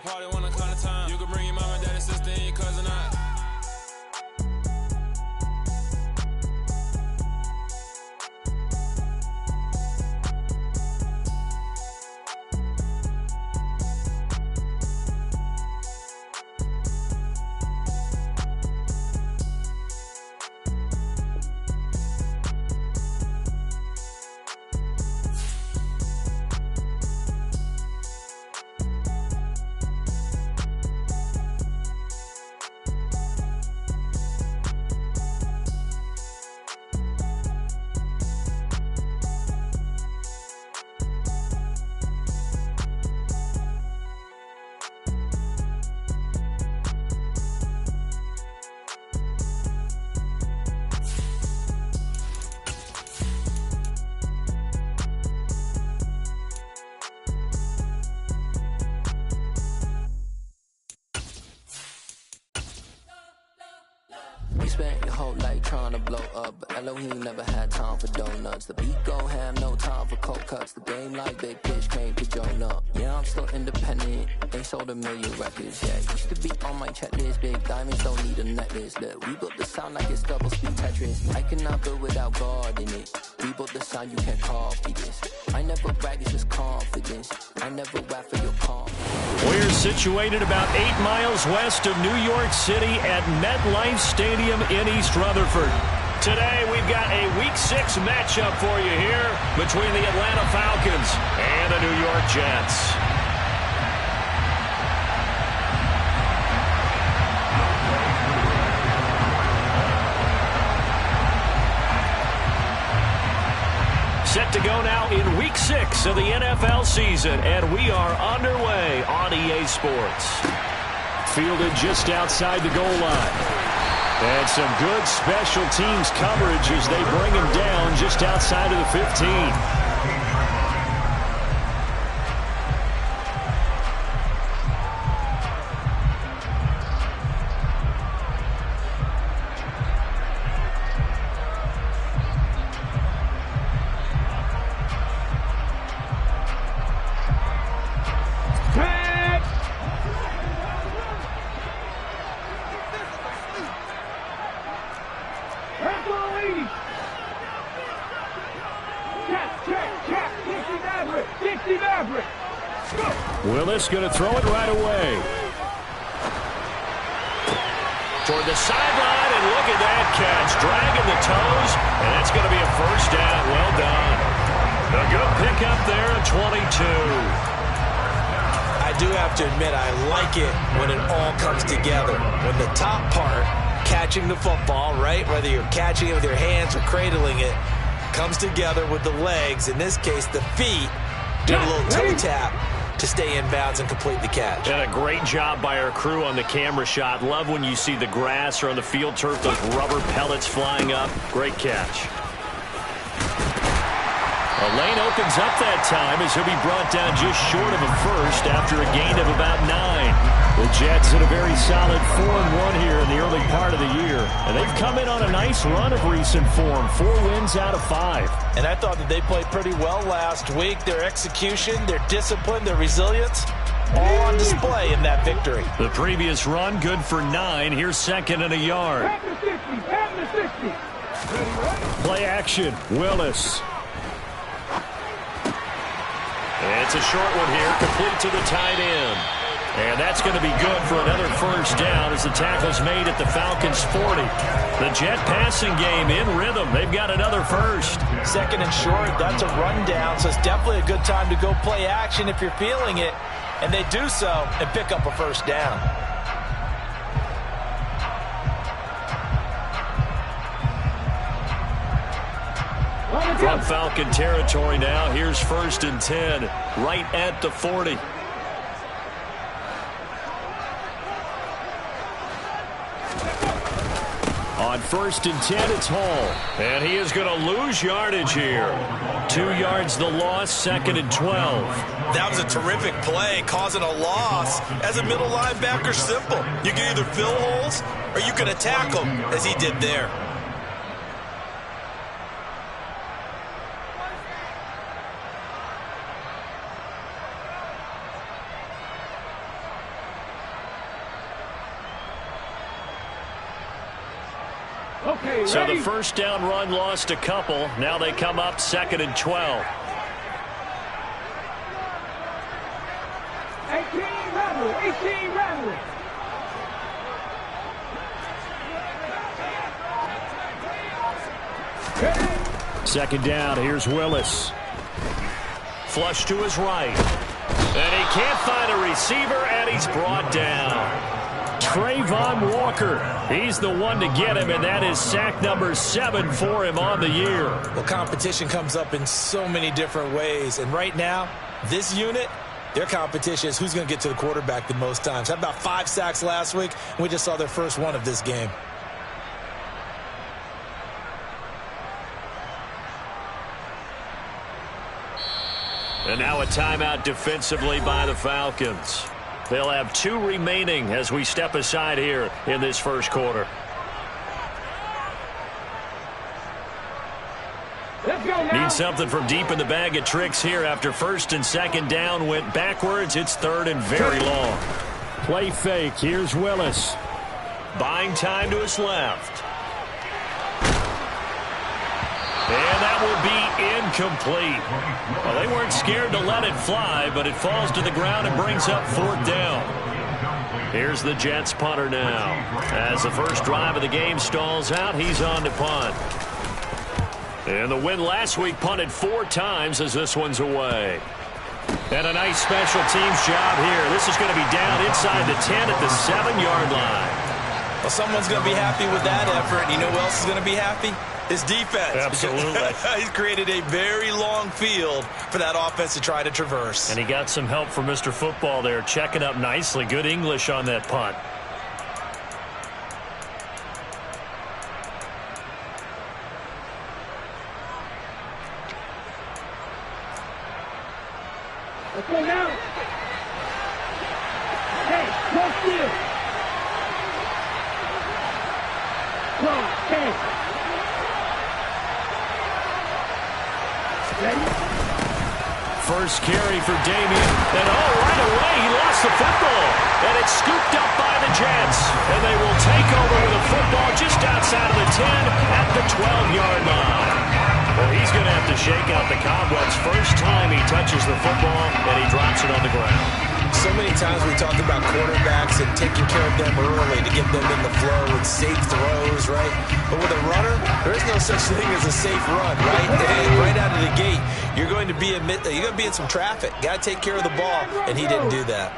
party when I count the time. You can bring your mama, daddy, sister, and your cousin out. You spent your whole life trying to blow up, but Elohim never had time for donuts. The beat gon' have no time for cold cuts. The game like big pitch came to join up. Yeah, I'm still independent, ain't sold a million records yet. Used to be on my checklist, big diamonds don't need a necklace. Look, we built the sound like it's double speed Tetris. I cannot build without God in it. We built the sound, you can't copy this. I never brag, it's just confidence. I never rap for your confidence. We're situated about 8 miles west of New York City at MetLife Stadium in East Rutherford. Today, we've got a Week 6 matchup for you here between the Atlanta Falcons and the New York Jets. Set to go now in Week 6 of the NFL season, and we are underway on EA Sports. Fielded just outside the goal line. And some good special teams coverage as they bring him down just outside of the 15. Willis going to throw it right away. Toward the sideline, and look at that catch. Dragging the toes, and it's going to be a first down. Well done. A good pickup there at 22. I do have to admit, I like it when it all comes together. When the top part, catching the football, right, whether you're catching it with your hands or cradling it, comes together with the legs, in this case the feet, do a little toe tap to stay in bounds and complete the catch. And a great job by our crew on the camera shot. Love when you see the grass or on the field turf, those rubber pellets flying up. Great catch. A lane opens up that time as he'll be brought down just short of a first after a gain of about 9. The Jets in a very solid 4-1 here in the early part of the year. And they've come in on a nice run of recent form. 4 wins out of 5. And I thought that they played pretty well last week. Their execution, their discipline, their resilience, all on display in that victory. The previous run, good for 9. Here's second and a yard. Play action, Willis. It's a short one here, complete to the tight end. And that's going to be good for another first down as the tackle's made at the Falcons' 40. The Jet passing game in rhythm. They've got another first. Second and short, that's a rundown, so it's definitely a good time to go play action if you're feeling it. And they do so and pick up a first down. From Falcon territory now, here's 1st and 10, right at the 40. On 1st and 10, it's Hall. And he is going to lose yardage here. 2 yards the loss, 2nd and 12. That was a terrific play, causing a loss. As a middle linebacker, simple. You can either fill holes or you can attack them, as he did there. So the first down run lost a couple. Now they come up 2nd and 12. 18 rebel. Second down, here's Willis. Flush to his right. And he can't find a receiver, and he's brought down. Trayvon Walker, he's the one to get him, and that is sack number 7 for him on the year. Well, competition comes up in so many different ways, and right now, this unit, their competition is who's going to get to the quarterback the most times. Had about 5 sacks last week, and we just saw their first one of this game. And now a timeout defensively by the Falcons. They'll have 2 remaining as we step aside here in this first quarter. Need something from deep in the bag of tricks here after 1st and 2nd down went backwards. It's 3rd and very long. Play fake. Here's Willis. Buying time to his left. And that will be incomplete. Well, they weren't scared to let it fly, but it falls to the ground and brings up 4th down. Here's the Jets punter now. As the first drive of the game stalls out, he's on to punt. And the win last week punted 4 times as this one's away. And a nice special teams job here. This is going to be down inside the 10 at the 7-yard line. Well, someone's going to be happy with that effort. You know who else is going to be happy? His defense. Absolutely. He's created a very long field for that offense to try to traverse. And he got some help from Mr. Football there, checking up nicely. Good English on that punt. Let's go now. Hey, close field. Close, hey. First carry for Damien. And right away, he lost the football. And it's scooped up by the Jets. And they will take over with a football just outside of the 10 at the 12-yard line. Well, he's going to have to shake out the cobwebs first time he touches the football, and he drops it on the ground. So many times we talked about quarterbacks and taking care of them early to get them in the flow with safe throws, right? But with a runner, there is no such thing as a safe run, right? And right out of the gate, you're going to be in some traffic. Got to take care of the ball, and he didn't do that.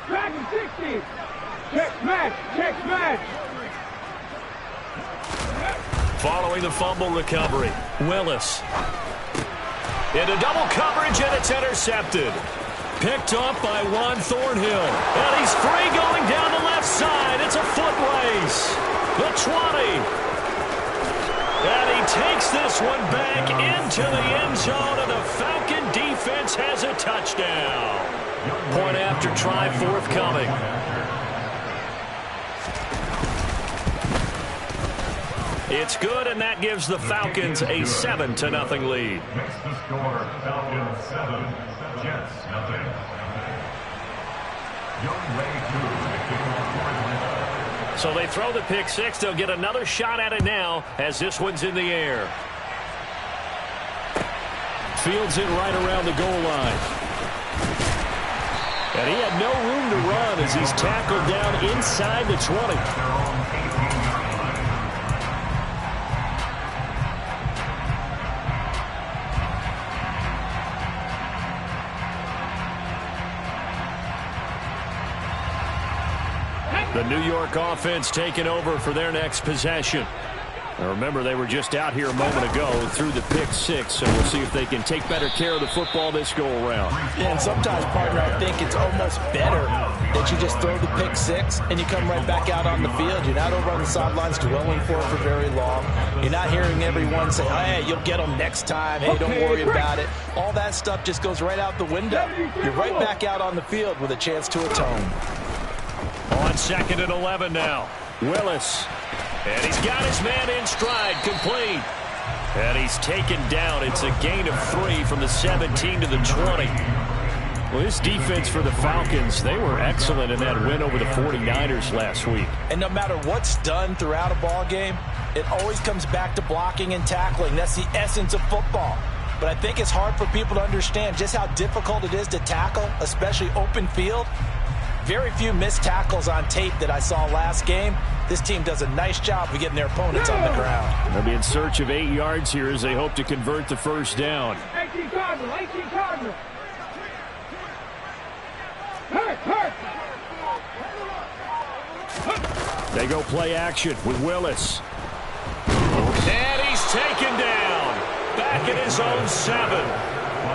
Back in 60. Check match. Following the fumble recovery, Willis. Into double coverage, and it's intercepted. Picked up by Juan Thornhill. And he's free going down the left side. It's a foot race. The 20. And he takes this one back into the end zone, and the Falcon defense has a touchdown. Point after try forthcoming. It's good, and that gives the Falcons a 7-0 lead. Next to score, Falcons 7, Jets 0. Young Way 2. So they throw the pick six. They'll get another shot at it now as this one's in the air. Fields it right around the goal line. And he had no room to run as he's tackled down inside the 20. The New York offense taking over for their next possession. Now remember, they were just out here a moment ago through the pick six, so we'll see if they can take better care of the football this go-around. Yeah, and sometimes, partner, I think it's almost better that you just throw the pick six and you come right back out on the field. You're not over on the sidelines dwelling for it for very long. You're not hearing everyone say, hey, you'll get them next time. Hey, don't worry about it. All that stuff just goes right out the window. You're right back out on the field with a chance to atone. On 2nd and 11 now. Willis. And he's got his man in stride, complete. And he's taken down. It's a gain of 3 from the 17 to the 20. Well, this defense for the Falcons, they were excellent in that win over the 49ers last week. And no matter what's done throughout a ball game, it always comes back to blocking and tackling. That's the essence of football. But I think it's hard for people to understand just how difficult it is to tackle, especially open field. Very few missed tackles on tape that I saw last game. This team does a nice job of getting their opponents on the ground. They'll be in search of 8 yards here as they hope to convert the first down. 18 Cardinal, 18 Cardinal. Hurt. They go play action with Willis. And he's taken down. Back at his own 7.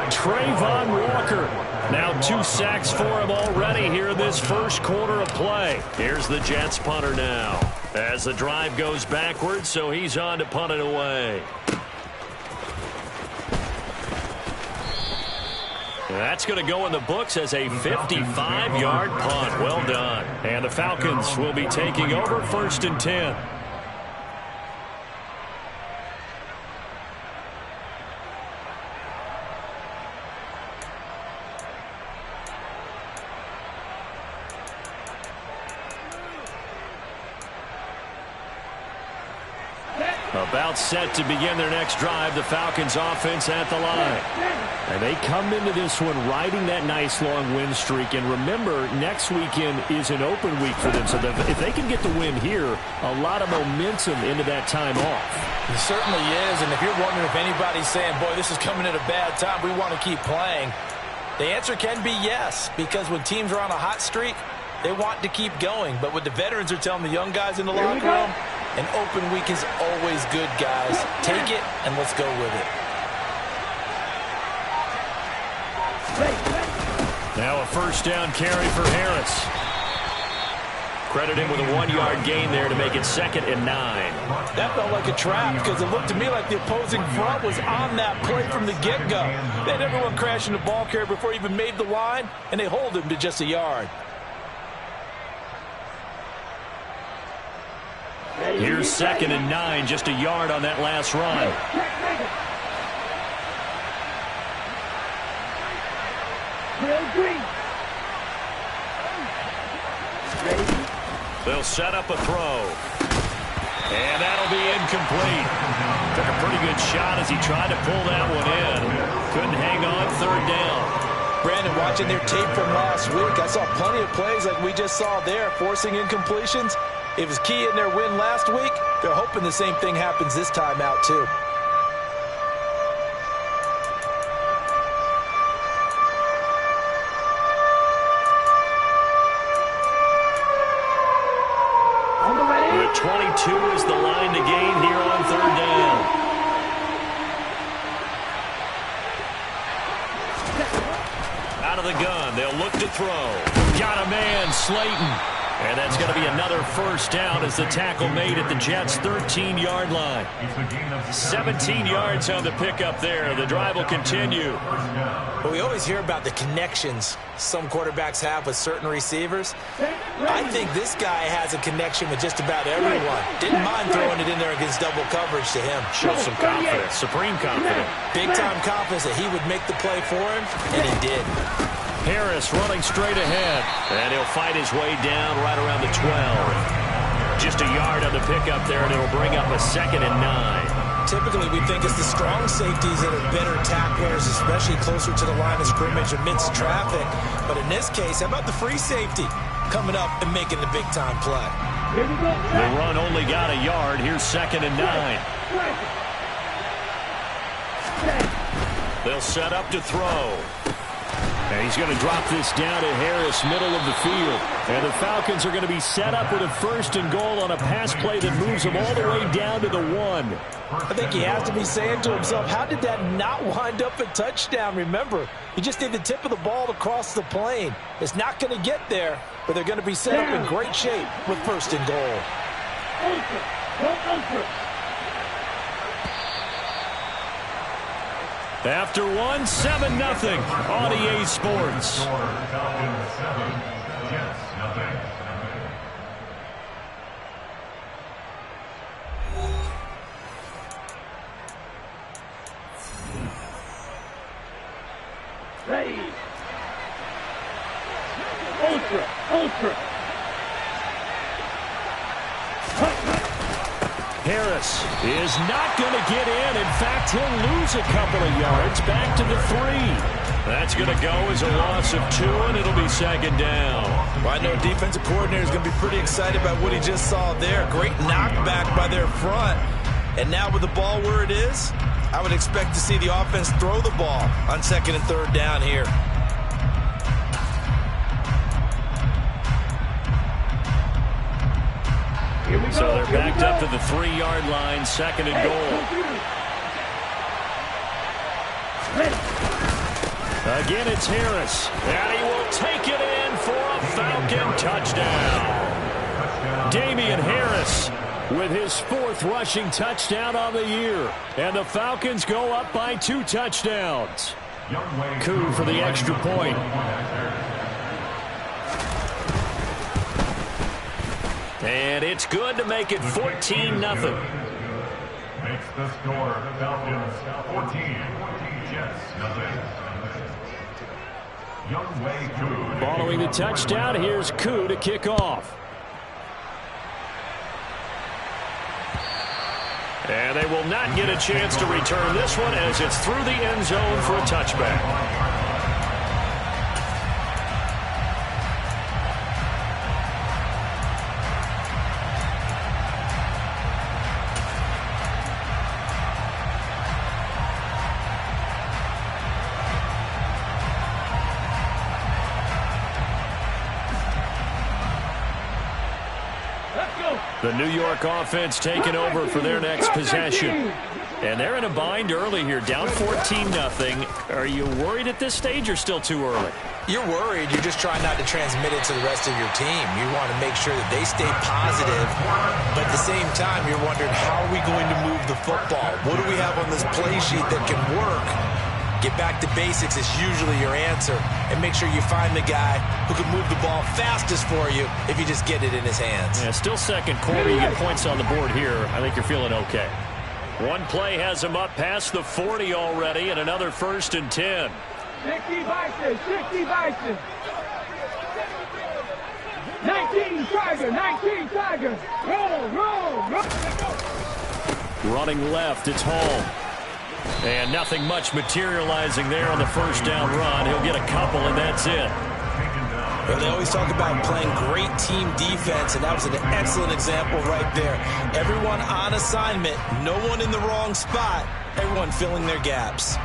Trayvon Walker. Now 2 sacks for him already here in this first quarter of play. Here's the Jets punter now. As the drive goes backwards, so he's on to punt it away. That's going to go in the books as a 55-yard punt. Well done. And the Falcons will be taking over 1st and 10. About set to begin their next drive, the Falcons offense at the line. And they come into this one riding that nice long win streak. And remember, next weekend is an open week for them. So if they can get the win here, a lot of momentum into that time off. It certainly is. And if you're wondering if anybody's saying, boy, this is coming at a bad time, we want to keep playing, the answer can be yes. Because when teams are on a hot streak, they want to keep going. But what the veterans are telling the young guys in the locker room, an open week is always good, guys. Take it, and let's go with it. Now a first down carry for Harris. Credit him with a 1-yard gain there to make it 2nd and 9. That felt like a trap because it looked to me like the opposing front was on that play from the get-go. They had everyone crashing the ball carrier before he even made the line, and they hold him to just a yard. Here's 2nd and 9, just a yard on that last run. They'll set up a throw. And that'll be incomplete. Took a pretty good shot as he tried to pull that one in. Couldn't hang on, 3rd down. Brandon, watching their tape from last week, I saw plenty of plays like we just saw there, forcing incompletions. It was key in their win last week. They're hoping the same thing happens this time out, too. The 22 is the line to gain here on 3rd down. Out of the gun, they'll look to throw. Got a man, Slayton. And that's going to be another first down as the tackle made at the Jets' 13-yard line. 17 yards on the pickup there. The drive will continue. Well, we always hear about the connections some quarterbacks have with certain receivers. I think this guy has a connection with just about everyone. Didn't mind throwing it in there against double coverage to him. Shows some confidence, supreme confidence. Big-time confidence that he would make the play for him, and he did. Harris running straight ahead. And he'll fight his way down right around the 12. Just a yard on the pickup there, and it'll bring up a 2nd and 9. Typically, we think it's the strong safeties that are better tacklers, especially closer to the line of scrimmage amidst traffic. But in this case, how about the free safety coming up and making the big-time play? The run only got a yard. Here's 2nd and 9. They'll set up to throw. And he's going to drop this down to Harris, middle of the field. And the Falcons are going to be set up with a 1st and goal on a pass play that moves them all the way down to the 1. I think he has to be saying to himself, how did that not wind up a touchdown? Remember, you just need the tip of the ball to cross the plane. It's not going to get there, but they're going to be set up in great shape with 1st and goal. After 1, 7-0 on EA Sports. Falcons 7, Jets nothing. Ready. Ultra. Ultra. Harris is not going to get in. In fact, he'll lose a couple of yards back to the 3. That's going to go as a loss of 2, and it'll be second down. Well, I know defensive coordinator is going to be pretty excited about what he just saw there. Great knockback by their front. And now with the ball where it is, I would expect to see the offense throw the ball on 2nd and 3rd down here. So they're backed up to the 3-yard line, 2nd and goal. Again, it's Harris, and he will take it in for a Falcon touchdown. Damian Harris with his 4th rushing touchdown on the year. And the Falcons go up by 2 touchdowns. Koo for the extra point. And it's good to make it 14-0. Makes the score Falcons 14, Jets nothing. Following the touchdown, here's Koo to kick off. And they will not get a chance to return this one as it's through the end zone for a touchback. The New York offense taking over for their next possession. And they're in a bind early here, down 14-0. Are you worried at this stage or still too early? You're worried. You're just trying not to transmit it to the rest of your team. You want to make sure that they stay positive. But at the same time, you're wondering, how are we going to move the football? What do we have on this play sheet that can work? Get back to basics is usually your answer. And make sure you find the guy who can move the ball fastest for you if you just get it in his hands. Yeah, still second quarter. You get points on the board here. I think you're feeling okay. One play has him up past the 40 already, and another 1st and 10. 60 Bison, 60 Bison. 19 Tiger, 19 Tiger. Roll. Running left, it's Hall. And nothing much materializing there on the 1st down run. He'll get a couple, and that's it. Well, they always talk about playing great team defense, and that was an excellent example right there. Everyone on assignment, no one in the wrong spot, everyone filling their gaps.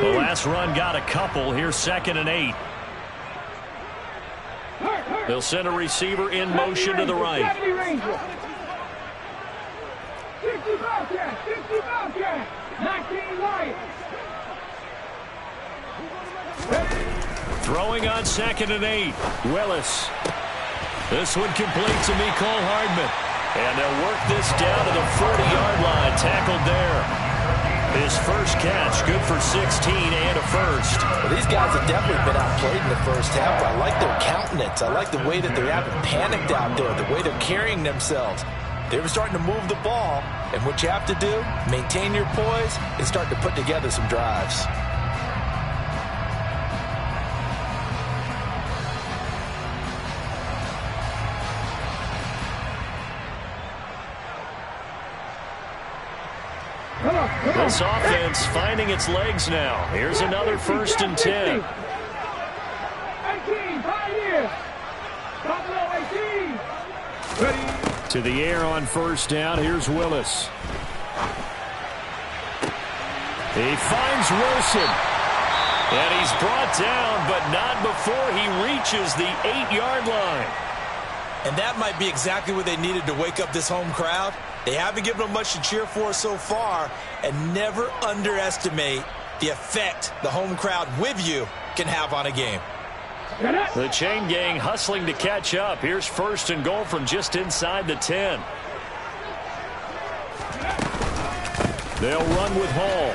The last run got a couple. Here's 2nd and 8. They'll send a receiver in motion to the right. 60 Bobcat, 19 Lions. Throwing on 2nd and 8. Willis. This one complete to Mecole Hardman. And they'll work this down to the 40-yard line. Tackled there. His first catch, good for 16 and a 1st. Well, these guys have definitely been outplayed in the first half. I like their countenance. I like the way that they haven't panicked out there, the way they're carrying themselves. They were starting to move the ball, and what you have to do, maintain your poise and start to put together some drives. This offense finding its legs now. Here's another 1st and 10. 18, Pioneer. Buffalo 18. Ready. To the air on 1st down. Here's Willis. He finds Wilson. And he's brought down, but not before he reaches the 8-yard line. And that might be exactly what they needed to wake up this home crowd. They haven't given them much to cheer for so far, and never underestimate the effect the home crowd with you can have on a game. The chain gang hustling to catch up. Here's 1st and goal from just inside the 10. They'll run with Hall.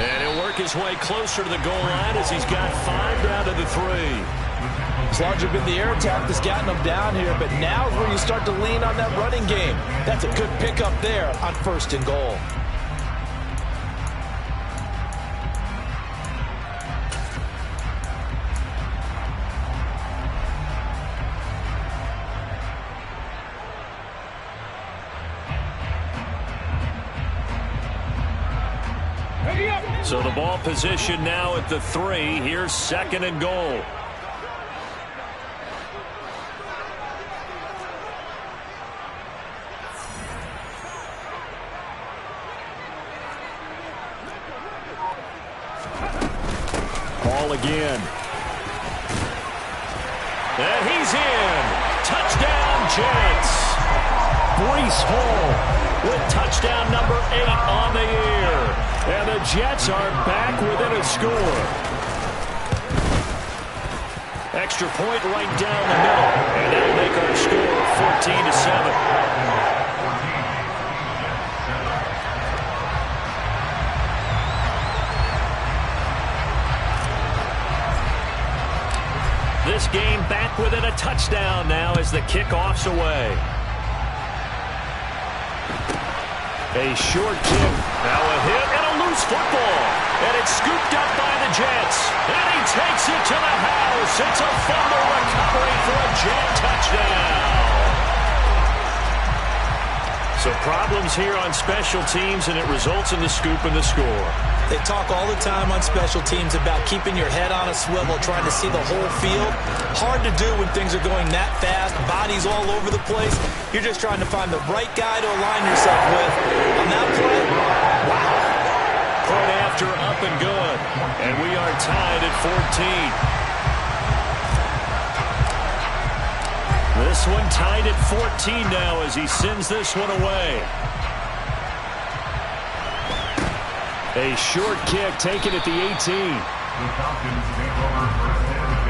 And he'll work his way closer to the goal line as he's got 5 down to the 3. It's largely been the air attack that's gotten them down here, but now is where you start to lean on that running game. That's a good pickup there on 1st and goal. So the ball position now at the 3. Here's 2nd and goal. Ball again. And he's in. Touchdown, Jets. Breece Hall with touchdown number 8 on the year. And the Jets are back within a score. Extra point right down the middle. And that'll make our score 14-7. This game back within a touchdown now as the kickoff's away. A short kick. Now a hit and a loose football. And it's scooped up by the Jets. And he takes it to the house. It's a fumble recovery for a Jet touchdown. So problems here on special teams, and it results in the scoop and the score. They talk all the time on special teams about keeping your head on a swivel, trying to see the whole field. Hard to do when things are going that fast, bodies all over the place. You're just trying to find the right guy to align yourself with. On that play, wow. Point after, up and good. And we are tied at 14. This one tied at 14 now as he sends this one away. A short kick taken at the 18. The Falcons take over 1st and 10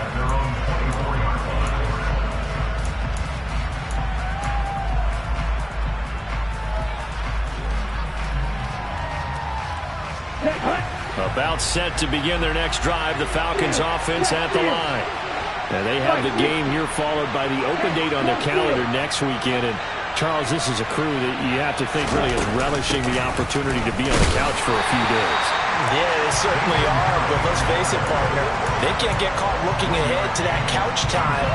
at their own 24-yard line. About set to begin their next drive. The Falcons offense at the line. Now they have the game here followed by the open date on their calendar next weekend. And Charles, this is a crew that you have to think really is relishing the opportunity to be on the couch for a few days. Yeah, they certainly are, but let's face it, partner. They can't get caught looking ahead to that couch time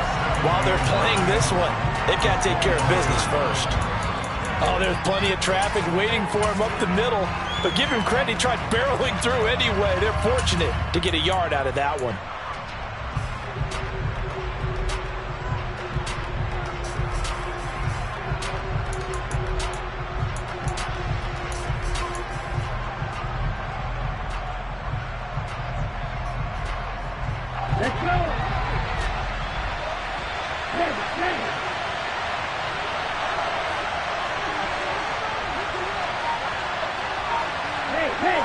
while they're playing this one. They've got to take care of business first. Oh, there's plenty of traffic waiting for him up the middle, but give him credit, he tried barreling through anyway. They're fortunate to get a yard out of that one. Let's go.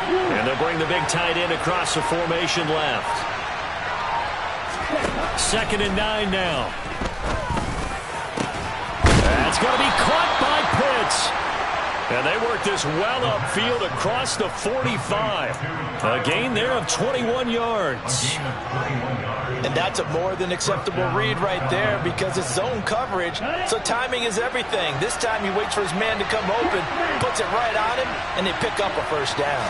And they'll bring the big tight end across the formation left. 2nd and 9 now. That's going to be caught by Pitts. And they work this well upfield across the 45. A gain there of 21 yards. And that's a more than acceptable read right there because it's zone coverage, so timing is everything. This time he waits for his man to come open, puts it right on him, and they pick up a first down.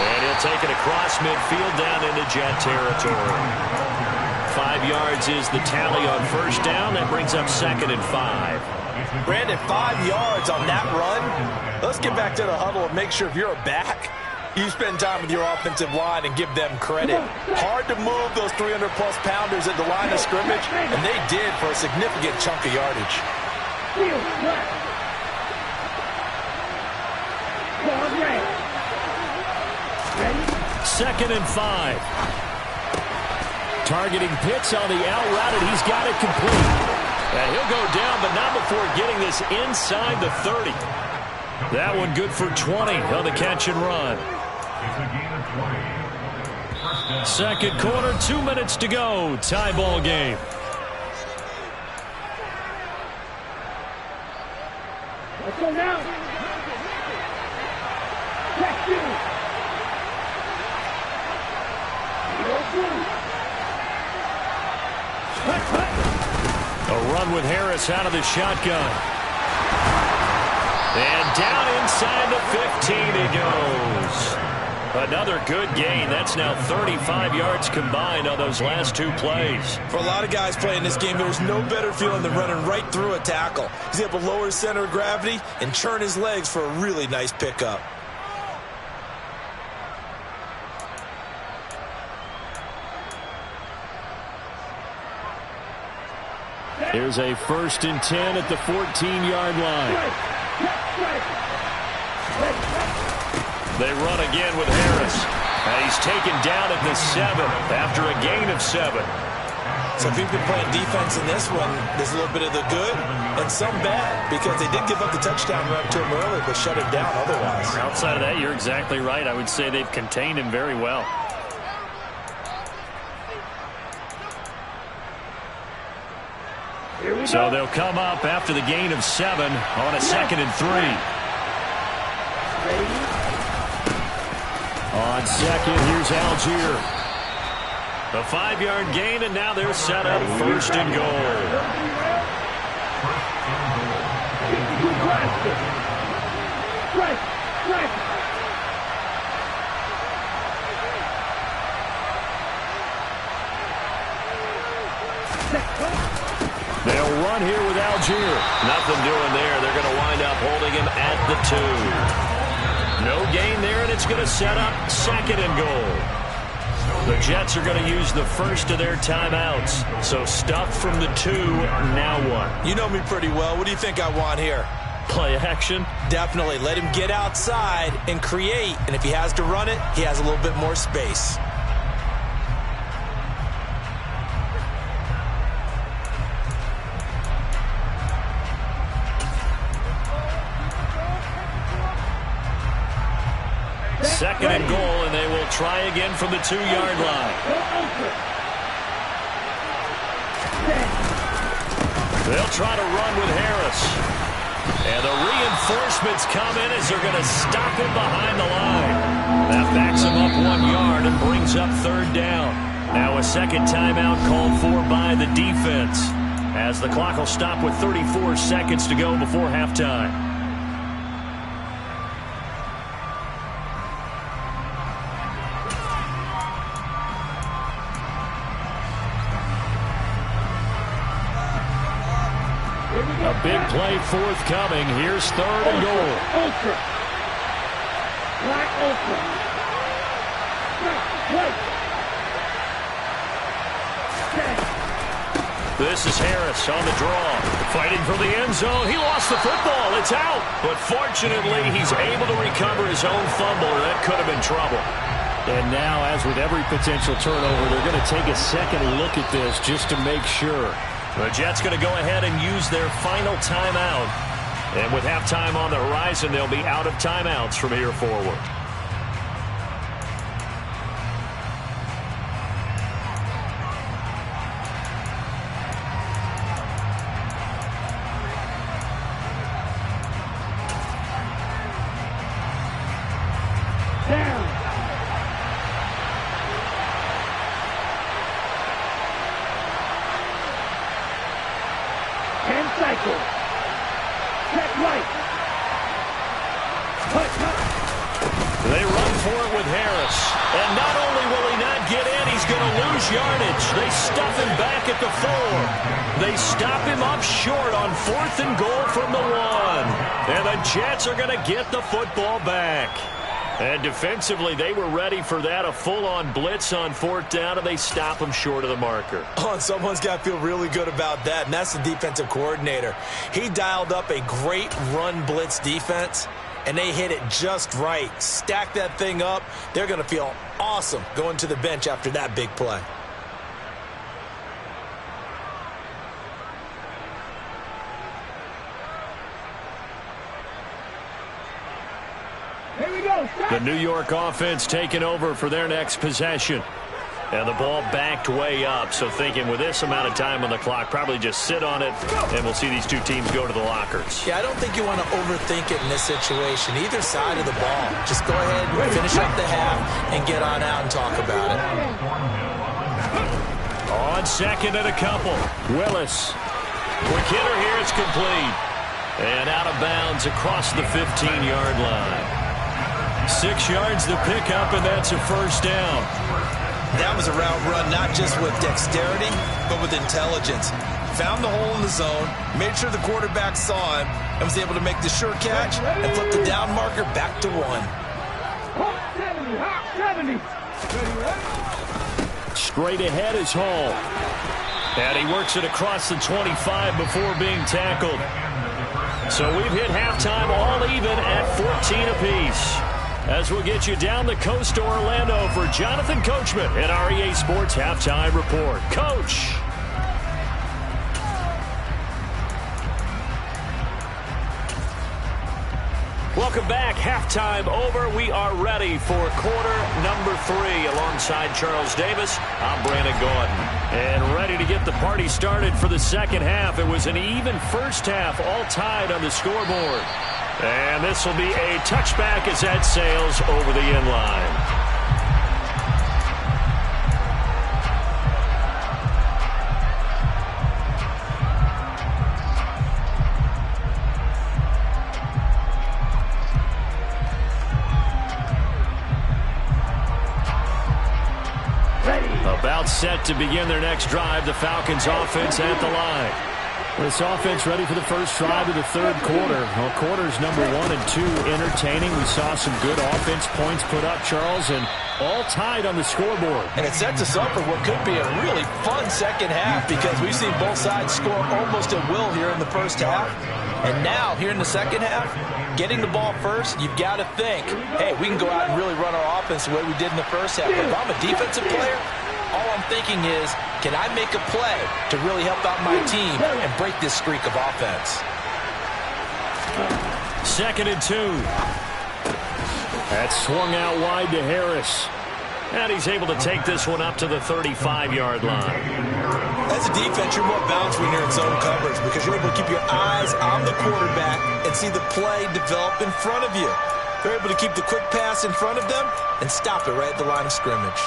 And he'll take it across midfield down into Jet territory. 5 yards is the tally on first down. That brings up 2nd and 5. Brandon, 5 yards on that run. Let's get back to the huddle and make sure if you're a back, you spend time with your offensive line and give them credit. Hard to move those 300-plus pounders at the line of scrimmage, and they did for a significant chunk of yardage. 2nd and 5. Targeting Pitts on the out route, and he's got it complete. And he'll go down, but not before getting this inside the 30. That one good for 20 on the catch and run. It's a gain of 20. Second quarter, 2 minutes to go. Tie ball game. Let's go now. Check 2. A run with Harris out of the shotgun. And down inside the 15 he goes. Another good gain. That's now 35 yards combined on those last two plays. For a lot of guys playing this game, there's no better feeling than running right through a tackle. He's able to lower his center of gravity and churn his legs for a really nice pickup. Here's a 1st and 10 at the 14-yard line. They run again with Harris. And he's taken down at the 7 after a gain of 7. So if you've been playing defense in this one, there's a little bit of the good and some bad, because they did give up the touchdown run to him early, but shut him down otherwise. Outside of that, you're exactly right. I would say they've contained him very well. So they'll come up after the gain of 7 on a 2nd and 3. On 2nd, here's Algier. A 5-yard gain, and now they're set up 1st and goal. They'll run here with Algier. Nothing doing there. They're going to wind up holding him at the 2. No gain there, and it's going to set up 2nd and goal. The Jets are going to use the first of their timeouts. So stuff from the 2, now what? You know me pretty well. What do you think I want here? Play action? Definitely. Let him get outside and create. And if he has to run it, he has a little bit more space. Second and goal, and they will try again from the 2-yard line. They'll try to run with Harris. And the reinforcements come in as they're going to stop him behind the line. That backs him up 1 yard and brings up 3rd down. Now a second timeout called for by the defense, as the clock will stop with 34 seconds to go before halftime. A big play forthcoming. Here's 3rd and goal. Ultra. Black ultra. This is Harris on the draw. Fighting for the end zone. He lost the football. It's out. But fortunately, he's able to recover his own fumble. That could have been trouble. And now, as with every potential turnover, they're going to take a second look at this just to make sure. The Jets going to go ahead and use their final timeout. And with halftime on the horizon, they'll be out of timeouts from here forward. They run for it with Harris. And not only will he not get in, he's going to lose yardage. They stuff him back at the 4. They stop him up short on 4th and goal from the 1. And the Jets are going to get the football back. And defensively, they were ready for that, a full-on blitz on 4th down, and they stop him short of the marker. Oh, and someone's got to feel really good about that, and that's the defensive coordinator. He dialed up a great run blitz defense, and they hit it just right. Stack that thing up. They're going to feel awesome going to the bench after that big play. The New York offense taking over for their next possession. And the ball backed way up. So thinking with this amount of time on the clock, probably just sit on it, and we'll see these two teams go to the lockers. Yeah, I don't think you want to overthink it in this situation. Either side of the ball. Just go ahead and finish up the half and get on out and talk about it. On second and a couple. Willis. Quick hitter here. It's complete. And out of bounds across the 15-yard line. 6 yards to pick up, and that's a first down. That was a route run, not just with dexterity, but with intelligence. Found the hole in the zone, made sure the quarterback saw him, and was able to make the sure catch and flip the down marker back to 1. Straight ahead is Hall. And he works it across the 25 before being tackled. So we've hit halftime all even at 14 apiece. As we'll get you down the coast to Orlando for Jonathan Coachman at our EA Sports Halftime Report. Coach. Welcome back. Halftime over. We are ready for quarter number 3. Alongside Charles Davis, I'm Brandon Gordon. And ready to get the party started for the second half. It was an even first half, all tied on the scoreboard. And this will be a touchback as that sails over the end line. About set to begin their next drive. The Falcons offense at the line. This offense ready for the first drive of the third quarter. Well, quarters number 1 and 2 entertaining. We saw some good offense points put up, Charles, and all tied on the scoreboard. And it sets us up for what could be a really fun second half because we've seen both sides score almost at will here in the first half. And now, here in the second half, getting the ball first, you've got to think, hey, we can go out and really run our offense the way we did in the first half. But if I'm a defensive player, all I'm thinking is, can I make a play to really help out my team and break this streak of offense? 2nd and 2. That's swung out wide to Harris. And he's able to take this one up to the 35-yard line. As a defense, you're more balanced when you're in zone coverage because you're able to keep your eyes on the quarterback and see the play develop in front of you. They're able to keep the quick pass in front of them and stop it right at the line of scrimmage.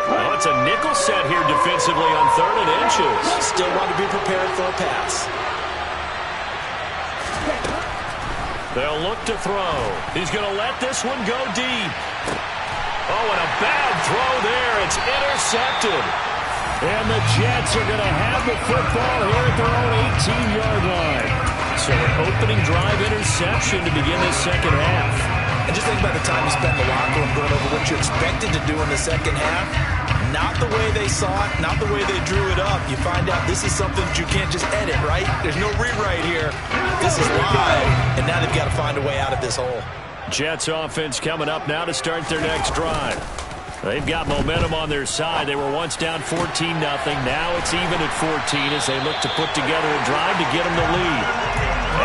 Well, it's a nickel set here defensively on 3rd and inches. Still want to be prepared for a pass. They'll look to throw. He's going to let this one go deep. Oh, and a bad throw there. It's intercepted. And the Jets are going to have the football here at their own 18-yard line. So an opening drive interception to begin this second half. And just think about the time you spent in the locker room going over what you expected to do in the second half. Not the way they saw it, not the way they drew it up. You find out this is something that you can't just edit, right? There's no rewrite here. This is live, and now they've got to find a way out of this hole. Jets offense coming up now to start their next drive. They've got momentum on their side. They were once down 14-0. Now it's even at 14 as they look to put together a drive to get them the lead.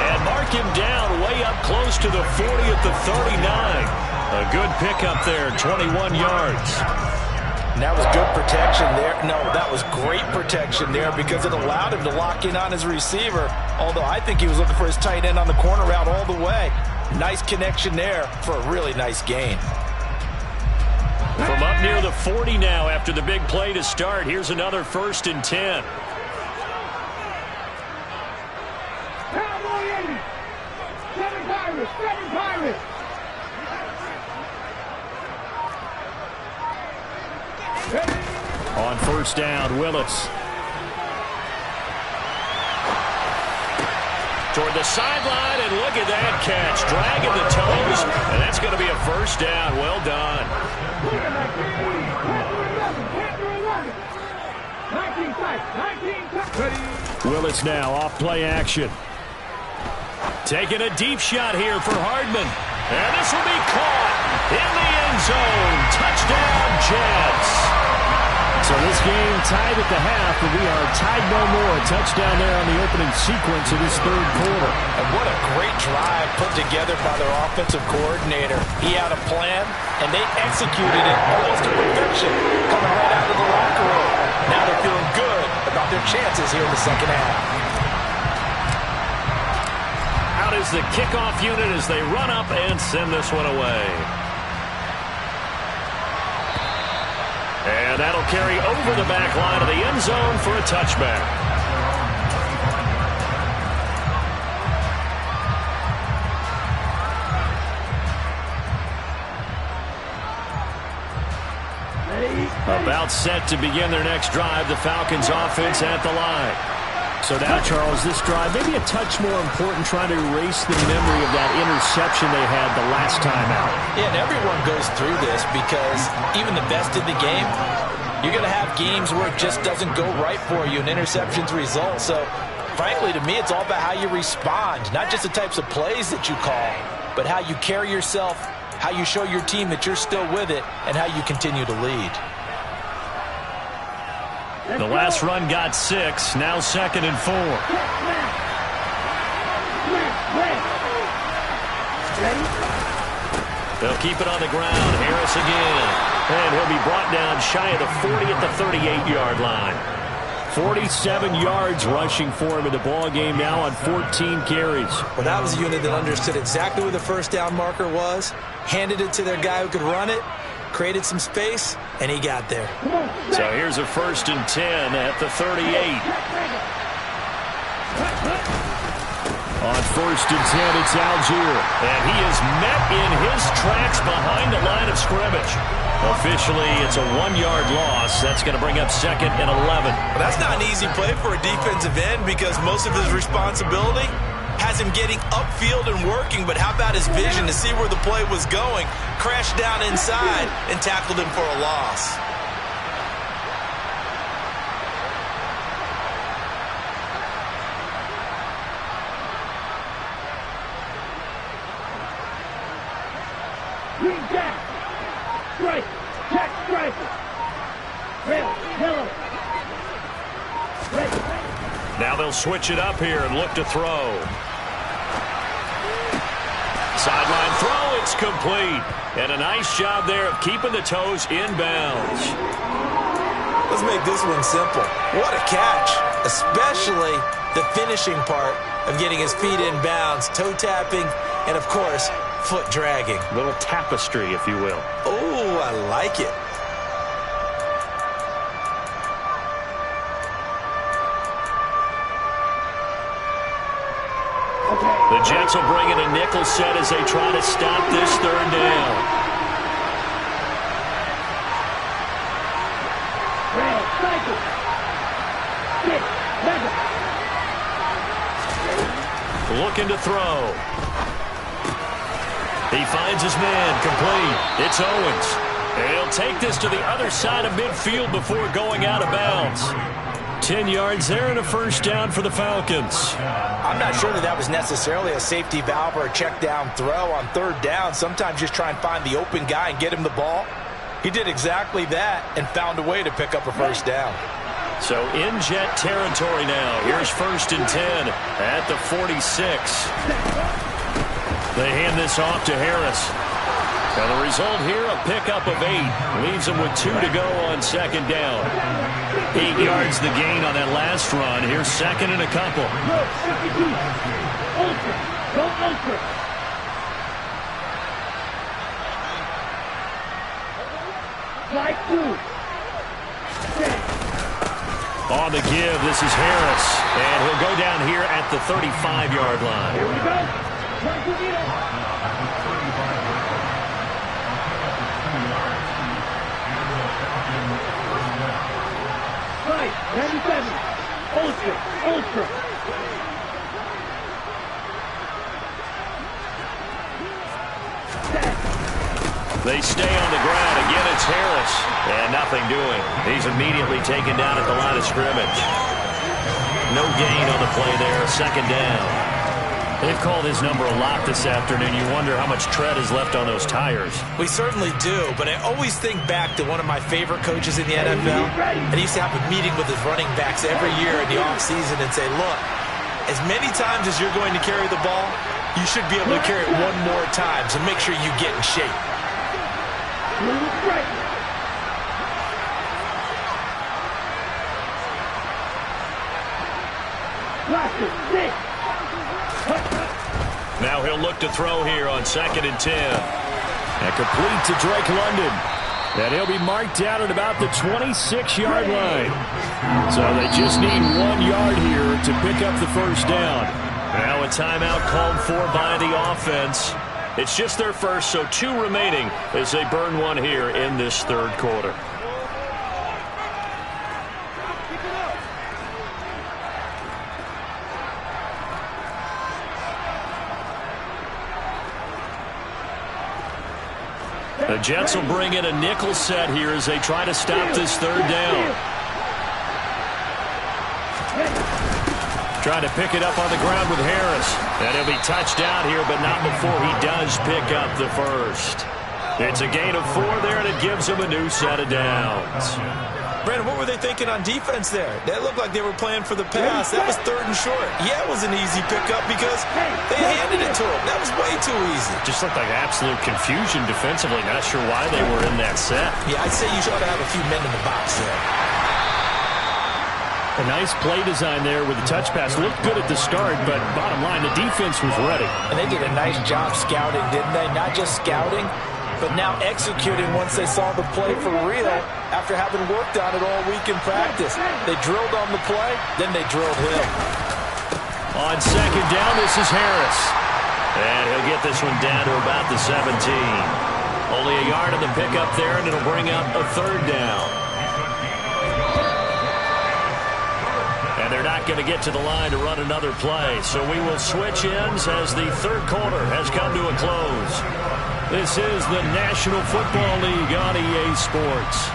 And mark him down way up close to the 40 at the 39. A good pickup there, 21 yards. And that was good protection there. No, that was great protection there because it allowed him to lock in on his receiver. Although I think he was looking for his tight end on the corner route all the way. Nice connection there for a really nice gain. From up near the 40 now after the big play to start. Here's another 1st and 10. Seven Pirates. On 1st down, Willis. Toward the sideline, and look at that catch. Dragging the toes, and that's going to be a 1st down. Well done. Willis now off play action. Taking a deep shot here for Hardman. And this will be caught in the end zone. Touchdown, Jets. So this game tied at the half, and we are tied no more. A touchdown there on the opening sequence of this third quarter. And what a great drive put together by their offensive coordinator. He had a plan, and they executed it almost to perfection, coming right out of the locker room. Now they're feeling good about their chances here in the second half. Out is the kickoff unit as they run up and send this one away. And that'll carry over the back line of the end zone for a touchback. About set to begin their next drive, the Falcons offense at the line. So now, Charles, this drive maybe a touch more important, trying to erase the memory of that interception they had the last time out. Yeah, and everyone goes through this because even the best in the game, you're going to have games where it just doesn't go right for you and interceptions result. So, frankly, to me, it's all about how you respond, not just the types of plays that you call, but how you carry yourself, how you show your team that you're still with it, and how you continue to lead. The last run got 6, now 2nd and 4. They'll keep it on the ground. Harris again. And he'll be brought down shy of the 40 at the 38-yard line. 47 yards rushing for him in the ball game now on 14 carries. Well, that was a unit that understood exactly where the first down marker was, handed it to their guy who could run it, created some space, and he got there. So here's a 1st and 10 at the 38. On 1st and 10, it's Algier. And he is met in his tracks behind the line of scrimmage. Officially, it's a 1-yard loss. That's going to bring up 2nd and 11. Well, that's not an easy play for a defensive end because most of his responsibility has him getting upfield and working, but how about his vision to see where the play was going, crashed down inside, and tackled him for a loss. Green jack. Strike. Jack striker. Red. Yellow. Red. Now they'll switch it up here and look to throw. Sideline throw, it's complete. And a nice job there of keeping the toes in bounds. Let's make this one simple. What a catch, especially the finishing part of getting his feet in bounds, toe tapping, and, of course, foot dragging. A little tapestry, if you will. Oh, I like it. The Jets will bring in a nickel set as they try to stop this 3rd down. Looking to throw. He finds his man, complete. It's Owens. And he'll take this to the other side of midfield before going out of bounds. 10 yards there and a 1st down for the Falcons. I'm not sure that was necessarily a safety valve or a check down throw on 3rd down. Sometimes just try and find the open guy and get him the ball. He did exactly that and found a way to pick up a 1st down. So in Jet territory now. Here's 1st and 10 at the 46. They hand this off to Harris. And the result here, a pickup of 8. Leaves them with 2 to go on 2nd down. 8 yards the gain on that last run. Here's 2nd and a couple. Go ultra. Slide 2. On the give, this is Harris. And he'll go down here at the 35-yard line. Here we go. Right, 97. Ultra. They stay on the ground. Again, it's Harris. And nothing doing. He's immediately taken down at the line of scrimmage. No gain on the play there. 2nd down. They've called his number a lot this afternoon. You wonder how much tread is left on those tires. We certainly do, but I always think back to one of my favorite coaches in the NFL. And he used to have a meeting with his running backs every year in the offseason and say, look, as many times as you're going to carry the ball, you should be able to carry it one more time, so make sure you get in shape. He'll look to throw here on 2nd and 10. And complete to Drake London. And he'll be marked down at about the 26-yard line. So they just need 1 yard here to pick up the first down. Now a timeout called for by the offense. It's just their first, so 2 remaining as they burn one here in this third quarter. The Jets will bring in a nickel set here as they try to stop this third down. Trying to pick it up on the ground with Harris. And he'll be touched down here, but not before he does pick up the first. It's a gain of 4 there, and it gives him a new set of downs. Brandon, what were they thinking on defense there? That looked like they were playing for the pass. That was 3rd and short. Yeah, it was an easy pickup because they handed it to him. That was way too easy. Just looked like absolute confusion defensively. Not sure why they were in that set. Yeah, I'd say you ought to have a few men in the box there. A nice play design there with the touch pass. Looked good at the start, but bottom line, the defense was ready. And they did a nice job scouting, didn't they? Not just scouting, but now executing once they saw the play for real after having worked on it all week in practice. They drilled on the play, then they drilled him. On 2nd down, this is Harris. And he'll get this one down to about the 17. Only a yard of the pickup there, and it'll bring up a 3rd down. And they're not going to get to the line to run another play. So we will switch ends as the third quarter has come to a close. This is the National Football League on EA Sports.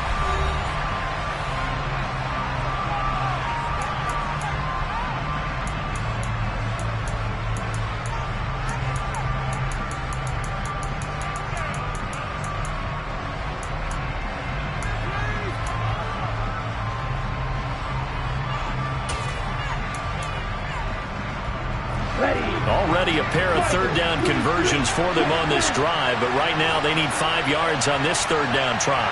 Already a pair of 3rd down conversions for them on this drive, but right now they need 5 yards on this 3rd down try.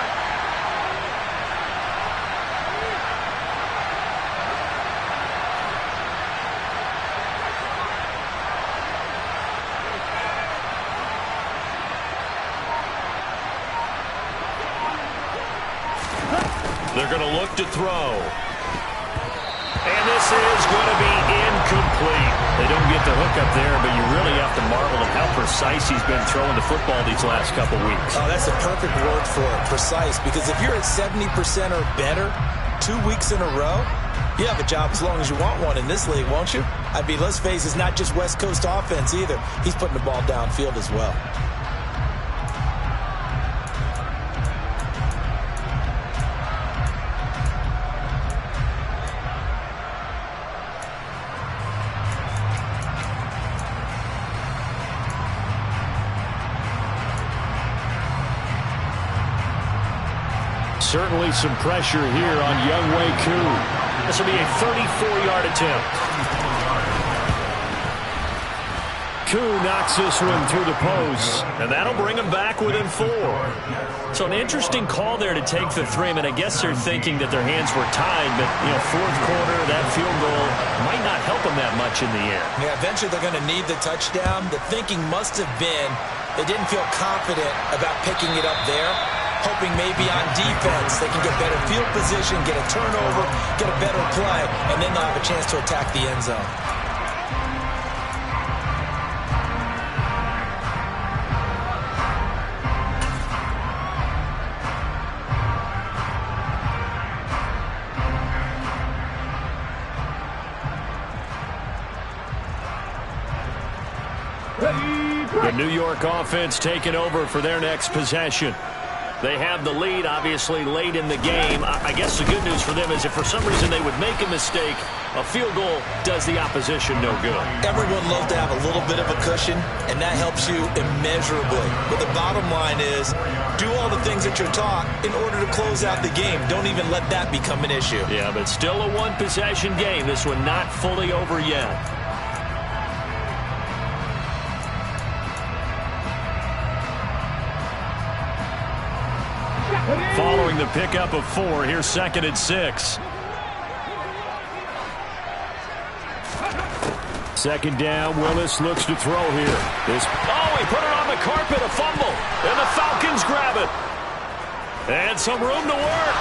They're going to look to throw. And this is going to be incomplete. They don't get the hook up there, but you really have to marvel at how precise he's been throwing the football these last couple weeks. Oh, that's a perfect word for it, precise, because if you're at 70% or better 2 weeks in a row, you have a job as long as you want one in this league, won't you? I mean, let's face it, it's not just West Coast offense either. He's putting the ball downfield as well. Certainly some pressure here on Younghoe Koo. This will be a 34-yard attempt. Koo knocks this one through the post. And that'll bring him back within 4. So an interesting call there to take the 3. I mean, I guess they're thinking that their hands were tied, but, you know, 4th quarter, that field goal might not help them that much in the end. Yeah, eventually they're going to need the touchdown. The thinking must have been they didn't feel confident about picking it up there, hoping maybe on defense they can get better field position, get a turnover, get a better play, and then they'll have a chance to attack the end zone. The New York offense taking over for their next possession. They have the lead, obviously, late in the game. I guess the good news for them is if for some reason they would make a mistake, a field goal does the opposition no good. Everyone loves to have a little bit of a cushion, and that helps you immeasurably. But the bottom line is, do all the things that you're taught in order to close out the game. Don't even let that become an issue. Yeah, but still a one-possession game. This one not fully over yet. Following the pickup of 4, here's 2nd and 6. Second down, Willis looks to throw here. He put it on the carpet, a fumble, and the Falcons grab it. And some room to work.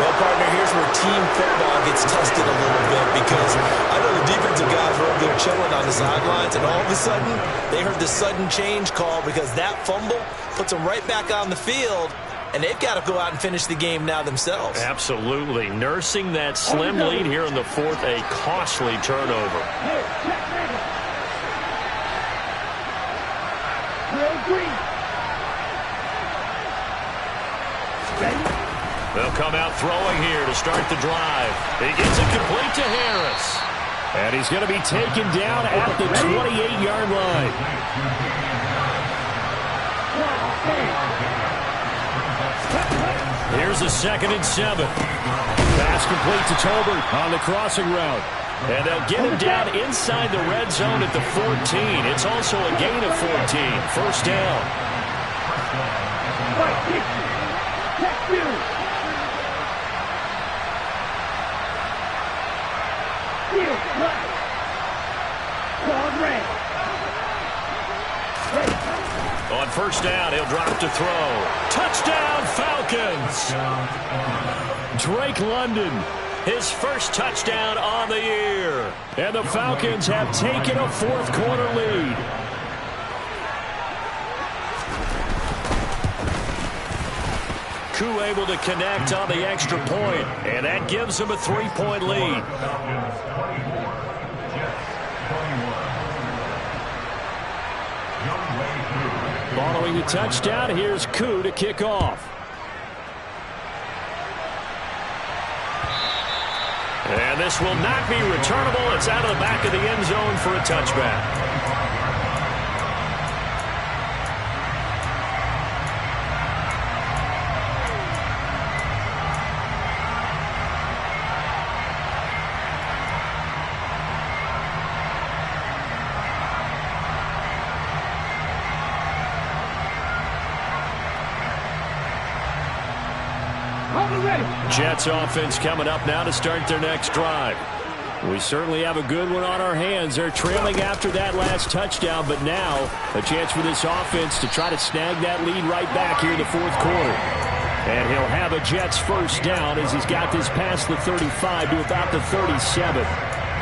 Well, partner, here's where team football gets tested a little bit because I know the defensive guys were over there chilling on the sidelines, and all of a sudden, they heard the sudden change call because that fumble puts them right back on the field, and they've got to go out and finish the game now themselves. Absolutely. Nursing that slim lead here in the fourth, a costly turnover. They'll come out throwing here to start the drive. He gets it complete to Harris. And he's going to be taken down at the 28-yard line. Here's a 2nd and 7. Pass complete to Tolbert on the crossing route. And they'll get him down inside the red zone at the 14. It's also a gain of 14. First down. On first down, he'll drop to throw. Touchdown, Falcons! Drake London, his first touchdown on the year. And the Falcons have taken a fourth-quarter lead. Koo able to connect on the extra point, and that gives him a 3-point lead. Following the touchdown, here's Koo to kick off. And this will not be returnable. It's out of the back of the end zone for a touchback. Jets offense coming up now to start their next drive. We certainly have a good one on our hands. They're trailing after that last touchdown, but now a chance for this offense to try to snag that lead right back here in the fourth quarter. And he'll have a Jets first down as he's got this past the 35 to about the 37.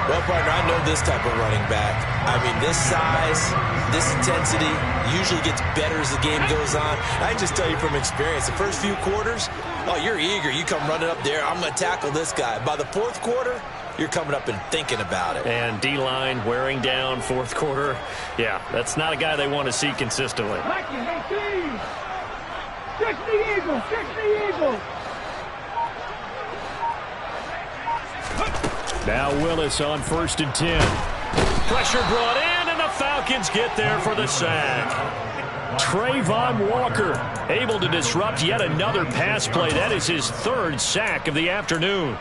Well, partner, I know this type of running back. I mean, this size, this intensity usually gets better as the game goes on. I can just tell you from experience, the first few quarters, oh, you're eager. You come running up there, I'm going to tackle this guy. By the fourth quarter, you're coming up and thinking about it. And D-line wearing down fourth quarter. Yeah, that's not a guy they want to see consistently. Fix the Eagles! Fix the Eagles! Now Willis on 1st and 10. Pressure brought in, and the Falcons get there for the sack. Trayvon Walker able to disrupt yet another pass play. That is his 3rd sack of the afternoon.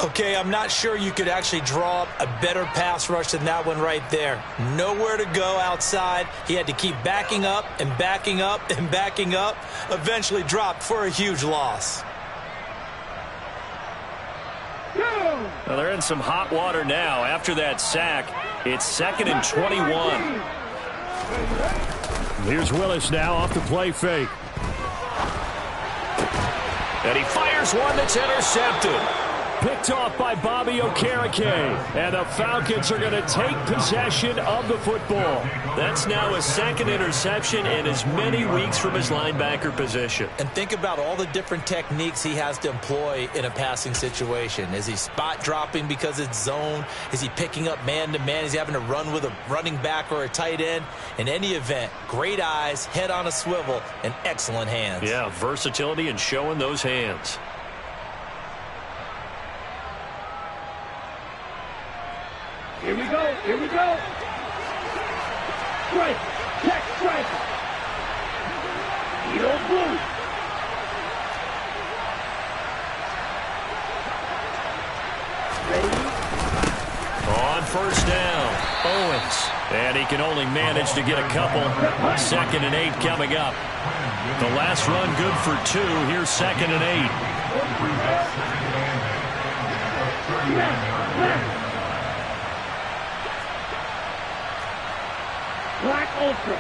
Okay, I'm not sure you could actually draw up a better pass rush than that one right there. Nowhere to go outside. He had to keep backing up and backing up and backing up. Eventually dropped for a huge loss. Well, they're in some hot water now. After that sack, it's 2nd and 21. Here's Willis now off the play fake. And he fires one that's intercepted. Picked off by Bobby Okereke. And the Falcons are going to take possession of the football. That's now a 2nd interception and as many weeks from his linebacker position. And think about all the different techniques he has to employ in a passing situation. Is he spot dropping because it's zone? Is he picking up man-to-man? Is he having to run with a running back or a tight end? In any event, great eyes, head on a swivel, and excellent hands. Yeah, versatility and showing those hands. Here we go. Here we go. Strike. Check strike. Eagle blue. Ready. On first down, Owens. And he can only manage to get a couple. 2nd and 8 coming up. The last run good for 2. Here's 2nd and 8. Black Ultra.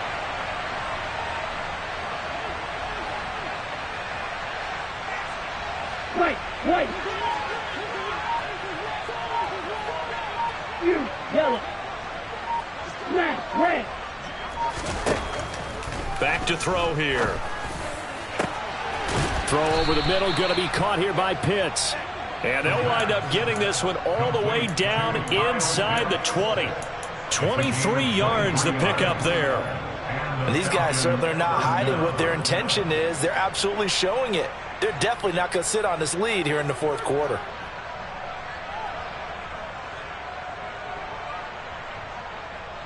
White. You, yellow. Smash, red. Back to throw here. Throw over the middle, going to be caught here by Pitts. And they'll wind up getting this one all the way down inside the 20. 23 yards the pickup there. And these guys certainly are not hiding what their intention is. They're absolutely showing it. They're definitely not going to sit on this lead here in the fourth quarter.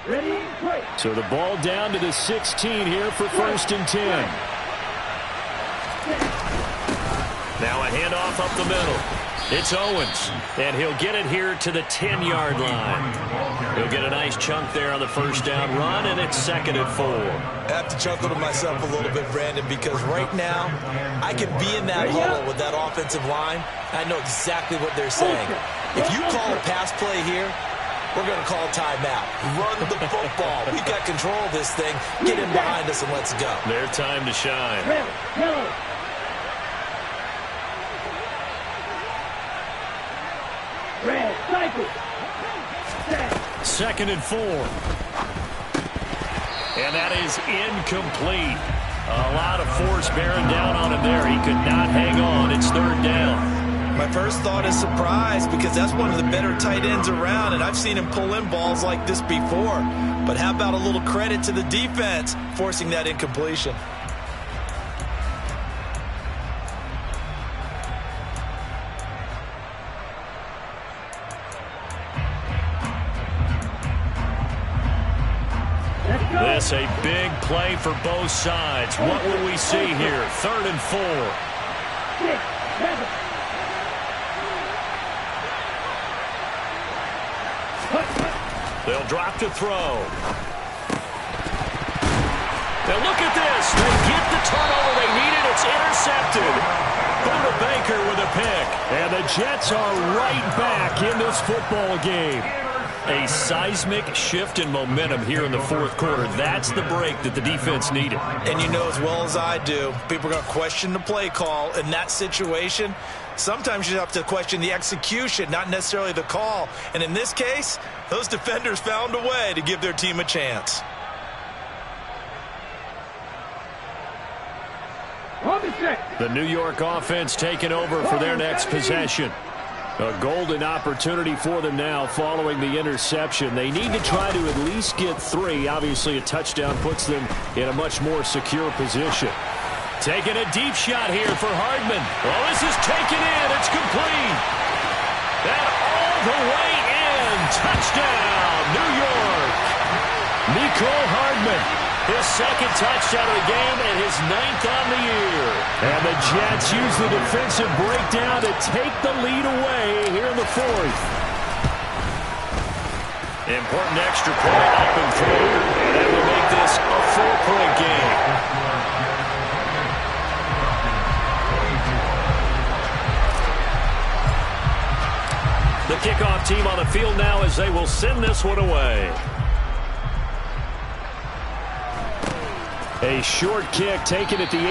Ready, play. So the ball down to the 16 here for 1st and 10. Now a handoff up the middle. It's Owens, and he'll get it here to the 10-yard line. He'll get a nice chunk there on the first down run, and it's 2nd and 4. I have to chuckle to myself a little bit, Brandon, because right now I can be in that huddle with that offensive line. I know exactly what they're saying. If you call a pass play here, we're going to call a timeout. Run the football. We've got control of this thing. Get in behind us and let's go. Their time to shine. Yellow. Red, cycle. 2nd and 4. And that is incomplete. A lot of force bearing down on him there. He could not hang on. It's 3rd down. My first thought is surprise, because that's one of the better tight ends around, and I've seen him pull in balls like this before. But how about a little credit to the defense forcing that incompletion? This a big play for both sides. What will we see here? 3rd and 4. 6, 7. They'll drop to throw. Now look at this. They get the turnover they needed. It's intercepted. Buda Baker with a pick. And the Jets are right back in this football game. A seismic shift in momentum here in the fourth quarter. That's the break that the defense needed. And you know as well as I do, people are going to question the play call in that situation. Sometimes you have to question the execution, not necessarily the call. And in this case, those defenders found a way to give their team a chance. The New York offense taking over for their next possession. A golden opportunity for them now following the interception. They need to try to at least get 3. Obviously, a touchdown puts them in a much more secure position. Taking a deep shot here for Hardman. Well, this is taken in. It's complete. And all the way in. Touchdown, New York. Nicole Hardman. His 2nd touchdown of the game and his 9th on the year. And the Jets use the defensive breakdown to take the lead away here in the 4th. Important extra point up and through. And that will make this a 4-point game. The kickoff team on the field now as they will send this one away. A short kick taken at the 18.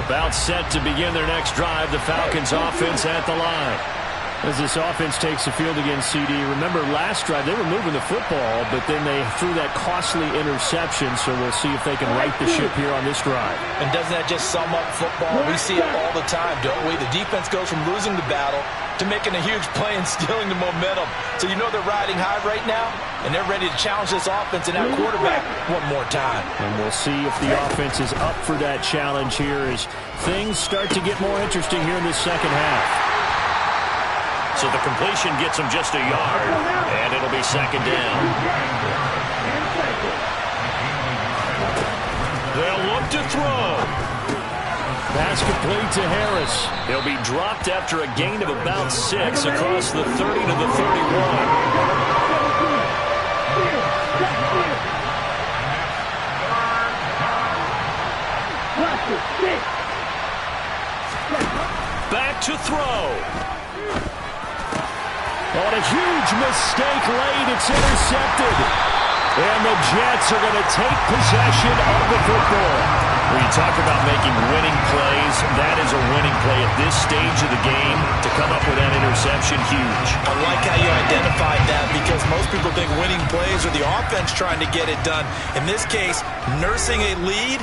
About set to begin their next drive. The Falcons offense at the line. As this offense takes the field against CD, remember last drive they were moving the football, but then they threw that costly interception, so we'll see if they can right the ship here on this drive. And doesn't that just sum up football? We see it all the time, don't we? The defense goes from losing the battle to making a huge play and stealing the momentum. So you know they're riding high right now, and they're ready to challenge this offense and that quarterback one more time. And we'll see if the offense is up for that challenge here as things start to get more interesting here in this second half. So the completion gets him just a yard, and it'll be 2nd down. They'll look to throw. Pass complete to Harris. He'll be dropped after a gain of about 6 across the 30 to the 31. Back to throw. On a huge mistake late, it's intercepted. And the Jets are going to take possession of the football. When you talk about making winning plays, that is a winning play at this stage of the game. To come up with that interception, huge. I like how you identified that, because most people think winning plays are the offense trying to get it done. In this case, nursing a lead,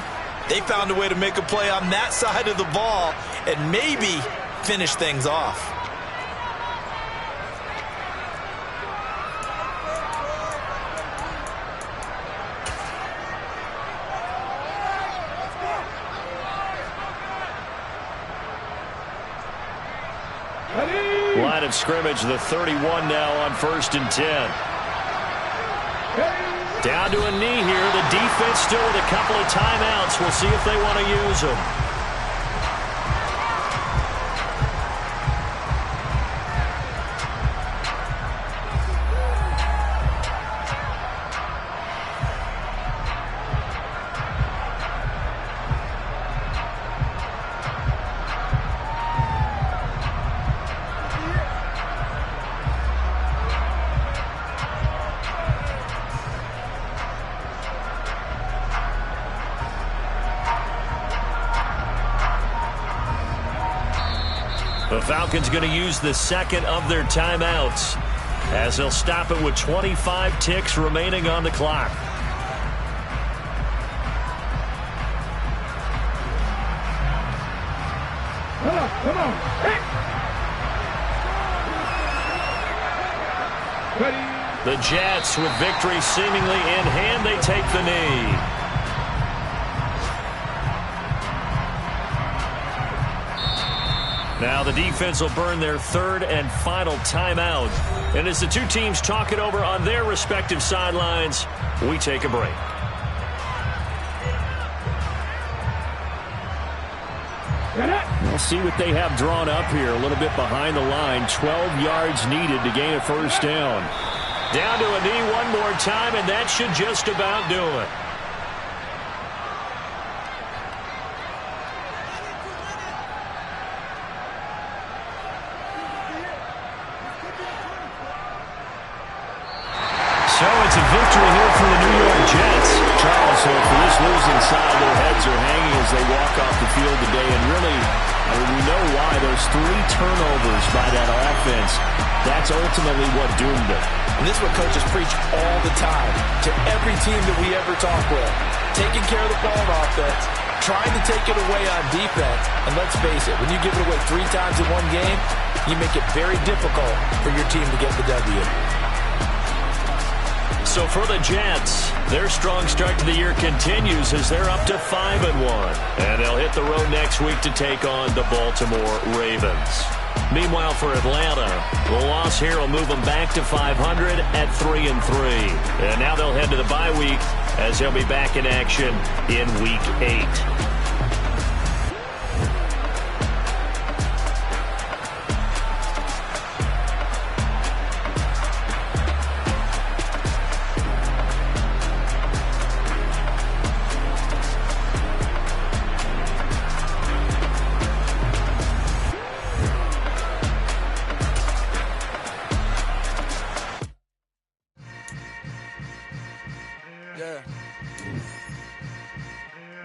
they found a way to make a play on that side of the ball and maybe finish things off. Line of scrimmage, the 31 now on 1st and 10. Down to a knee here. The defense still with a couple of timeouts. We'll see if they want to use them. The Falcons going to use the second of their timeouts as they'll stop it with 25 ticks remaining on the clock. Come on. Ready. The Jets, with victory seemingly in hand, they take the knee. Now the defense will burn their third and final timeout. And as the two teams talk it over on their respective sidelines, we take a break. We'll see what they have drawn up here. A little bit behind the line. 12 yards needed to gain a first down. Down to a knee one more time, and that should just about do it. So it's a victory here for the New York Jets. Charles, so for this losing side, their heads are hanging as they walk off the field today. And really, we know why. Those 3 turnovers by that offense, that's ultimately what doomed them. And this is what coaches preach all the time to every team that we ever talk with. Taking care of the ball on offense, trying to take it away on defense. And let's face it, when you give it away 3 times in one game, you make it very difficult for your team to get the W. So for the Jets, their strong start to the year continues as they're up to 5-1. And they'll hit the road next week to take on the Baltimore Ravens. Meanwhile, for Atlanta, the loss here will move them back to 500 at 3-3. And now they'll head to the bye week as they'll be back in action in Week 8.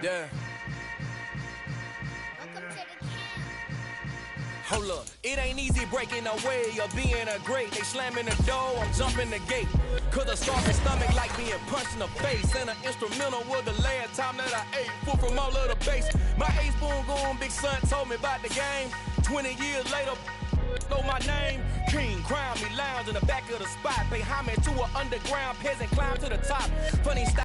Yeah. Hold up, it ain't easy breaking away or being a great. They slamming the door, I'm jumping the gate. Cause a scarfing stomach like being punched in the face. And an instrumental was the last time that I ate. Full from all of the bass. My A-spoon going, big son told me about the game. 20 years later, know my name. King, crown me, lounge in the back of the spot. Pay homage to an underground peasant, climb to the top. Funny style.